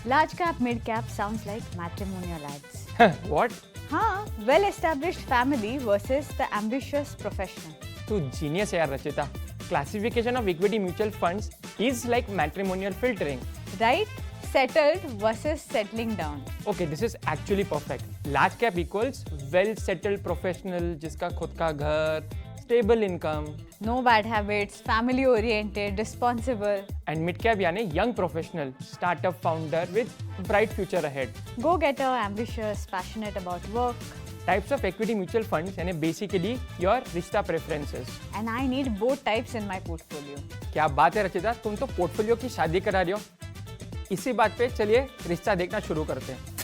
Large cap, mid cap sounds like matrimonial ads. What? हाँ, well-established family versus the ambitious professional. तू genius है यार Rachita. Classification of equity mutual funds is like matrimonial filtering. Right? Settled versus settling down. Okay, this is actually perfect. Large cap equals well settled professional जिसका खुद का घर, stable income. No bad habits, family oriented, responsible. And mid cap यानी young professional, startup founder with bright future ahead. Go getter, ambitious, passionate about work. Types of equity mutual funds यानी basically your रिश्ता preferences. And I need both types in my portfolio. क्या बात है रचिता, तुम तो portfolio की शादी करा रही हो. इसी बात पे चलिए रिश्ता देखना शुरू करते हैं.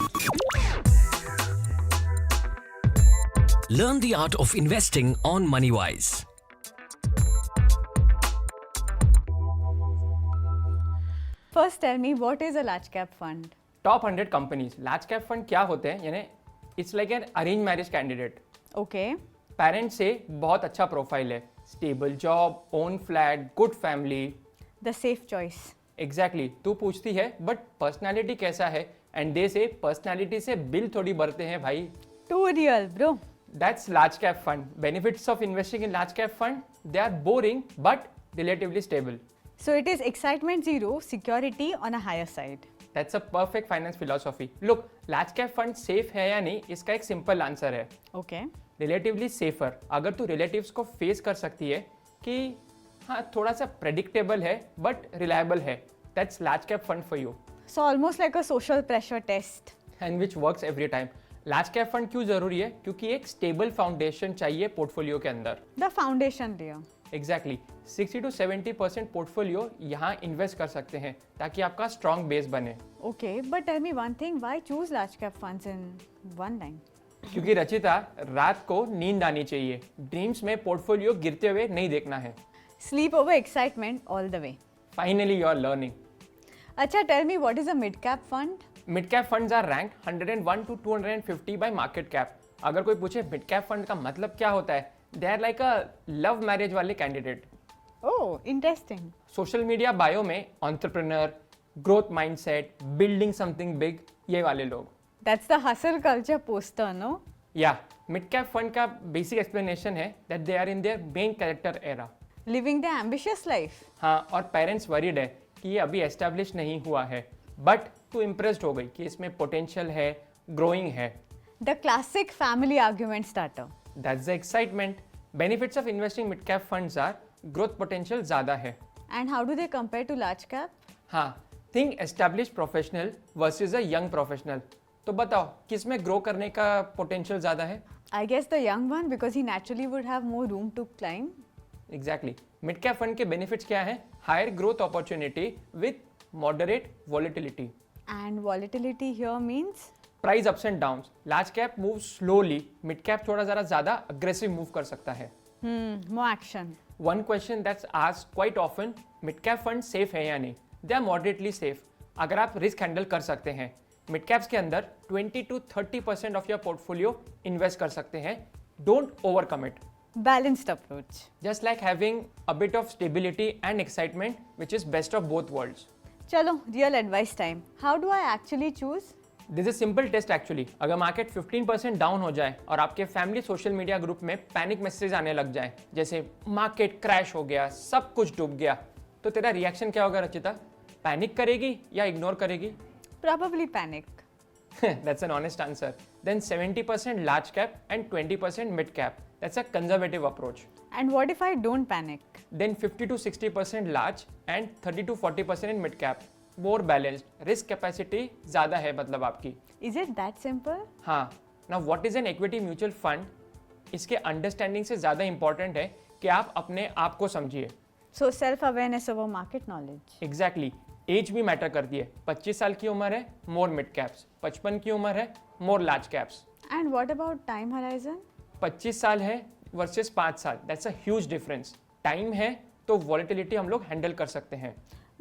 Learn the art of investing on MoneyWise. First tell me, what is a large cap fund? Top 100 companies large cap fund क्या होते हैं यानी it's like an arrange marriage candidate. Okay. Parents से बहुत अच्छा प्रोफाइल है, stable job, own flat, good family. The safe choice. Exactly तू पूछती है बट पर्सनालिटी कैसा है एंड दे से पर्सनालिटी से बिल थोड़ी बढ़ते हैं भाई. Too real, bro. That's large cap fund. Benefits of investing in large cap fund, they are boring but relatively stable. So it is excitement zero, security on a higher side. That's a perfect finance philosophy. Look, large cap fund safe है या नहीं इसका एक simple answer है, Okay. Relatively safer. अगर तू relatives को face कर सकती है कि हाँ थोड़ा सा प्रेडिक्टेबल है बट रिलायबल है, that's large cap fund for you So almost like a social pressure test. And which works every time. Large cap fund क्यों जरूरी है? क्योंकि एक स्टेबल फाउंडेशन चाहिए पोर्टफोलियो के अंदर. The foundation layer. Exactly 60 to 70% portfolio यहाँ इन्वेस्ट कर सकते हैं ताकि आपका स्ट्रॉन्ग बेस बने. Okay, but tell me one thing, why choose large cap funds in one line? क्योंकि रचिता, रात को नींद आनी चाहिए. ड्रीम्स में पोर्टफोलियो गिरते हुए नहीं देखना है. Sleep over excitement all the way. Finally you are learning. Acha, tell me what is a mid cap fund? Mid cap funds are rank 101 to 250 by market cap. अगर कोई पूछे मिड कैप फंड का मतलब क्या होता है, they are like a love marriage वाले candidate. Oh, interesting. Social media bio में entrepreneur, growth mindset, building something big, ये वाले लोग. That's the hustle culture poster, no? या मिड कैप फंड का बेसिक एक्सप्लेनेशन है that they are in their main character era. Living the ambitious life. हाँ, और parents worried है कि ये अभी एस्टेब्लिश नहीं हुआ है बट तू इम्प्रेस्ड हो गई कि इसमें पोटेंशियल है, ग्रोइंग है. The classic family argument starter. That's the excitement. Benefits of investing mid cap funds are growth potential ज़्यादा है. And how do they compare to large cap? हाँ, think establish professional versus a young professional. तो बताओ किस में grow करने का potential ज़्यादा है? I guess the young one because he naturally would have more room to climb. Exactly. Mid cap fund के बेनिफिट्स क्या है? Higher growth opportunity with moderate volatility. And volatility here means? Price ups and downs. Large cap move slowly, mid cap थोड़ा ज़रा ज़्यादा aggressive move कर सकता है. More action. One question that's asked quite often, mid cap fund safe है या नहीं? They are moderately safe अगर आप रिस्क हैंडल कर सकते हैं. मिड कैप्स के अंदर 20 to 30% of your portfolio invest कर सकते हैं. Don't over commit. Balanced approach. Just like having a bit of stability and excitement, which is best of both worlds. Chalo, real advice time. How do I actually choose? This is simple test actually. अगर market 15% down हो जाए और आपके family social media group में panic message आने लग जाए जैसे मार्केट क्रैश हो गया, सब कुछ डूब गया, तो तेरा रिएक्शन क्या होगा रचिता? पैनिक करेगी या इग्नोर करेगी? Probably panic. That's an honest answer. Then 70% large cap and 20% mid cap. That's a conservative approach. And what if I don't panic? Then 50 to 60% large and 30 to 40% in mid cap. More balanced. Risk capacity ज़्यादा है मतलब आपकी. Is it that simple? हाँ. Now what is an equity mutual fund? इसके understanding से ज़्यादा important है कि आप अपने आप को समझिए. So self-awareness over market knowledge. Exactly. Age भी मैटर करती है. 25 साल की उम्र है, मोर मिड कैप्स. 55 की उम्र है, मोर large caps. And what about time horizon? 25 साल है वर्सेस 5 साल. That's a huge difference. Time है तो वॉलेटिलिटी हम लोग हैंडल कर सकते हैं.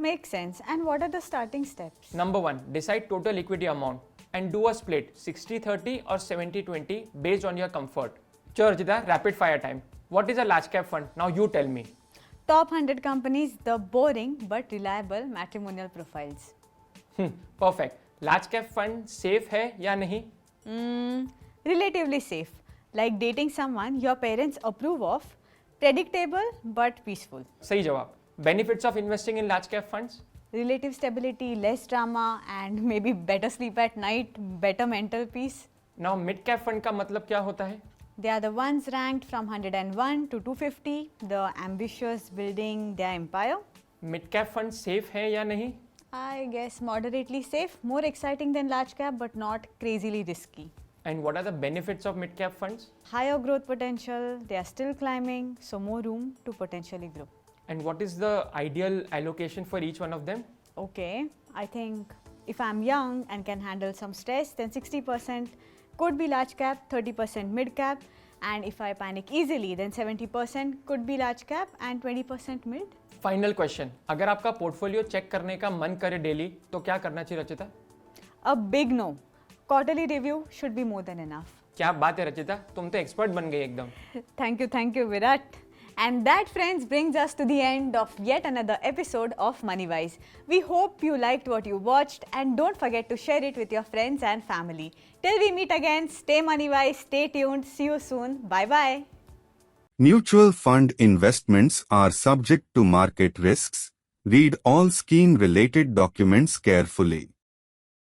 Makes sense. And what are the starting steps? Number 1, decide total equity amount and do a split 60-30 or 70-20 based on your comfort. Chalo Rachita, rapid fire time. What is a large cap fund? Now you tell me. Top 100 companies, the boring but reliable matrimonial profiles. Perfect. Large cap fund safe है या नहीं? Relatively safe, like dating someone your parents approve of, predictable but peaceful. सही जवाब. Benefits of investing in large cap funds? Relative stability, less drama, and maybe better sleep at night, better mental peace. Now mid cap fund का मतलब क्या होता है? They are the ones ranked from 101 to 250, the ambitious building their empire. Mid cap fund safe है या नहीं? I guess moderately safe, more exciting than large cap but not crazily risky. And what are the benefits of mid cap funds? Higher growth potential, they are still climbing, so more room to potentially grow. And what is the ideal allocation for each one of them? Okay, I think if I'm young and can handle some stress, then 60% could be large cap, 30% mid cap, and if I panic easily, then 70% could be large cap and 20% mid. Final question, अगर आपका portfolio check करने का मन करे daily तो क्या करना चाहिए Rachita? A big no. Quarterly review should be more than enough. क्या बात है रचिता, तुम तो एक्सपर्ट बन गई एकदम. Thank you, Virat. And that, friends, brings us to the end of yet another episode of Moneywise. We hope you liked what you watched and don't forget to share it with your friends and family. Till we meet again, stay Moneywise, stay tuned, see you soon. Bye bye. Mutual fund investments are subject to market risks. Read all scheme related documents carefully.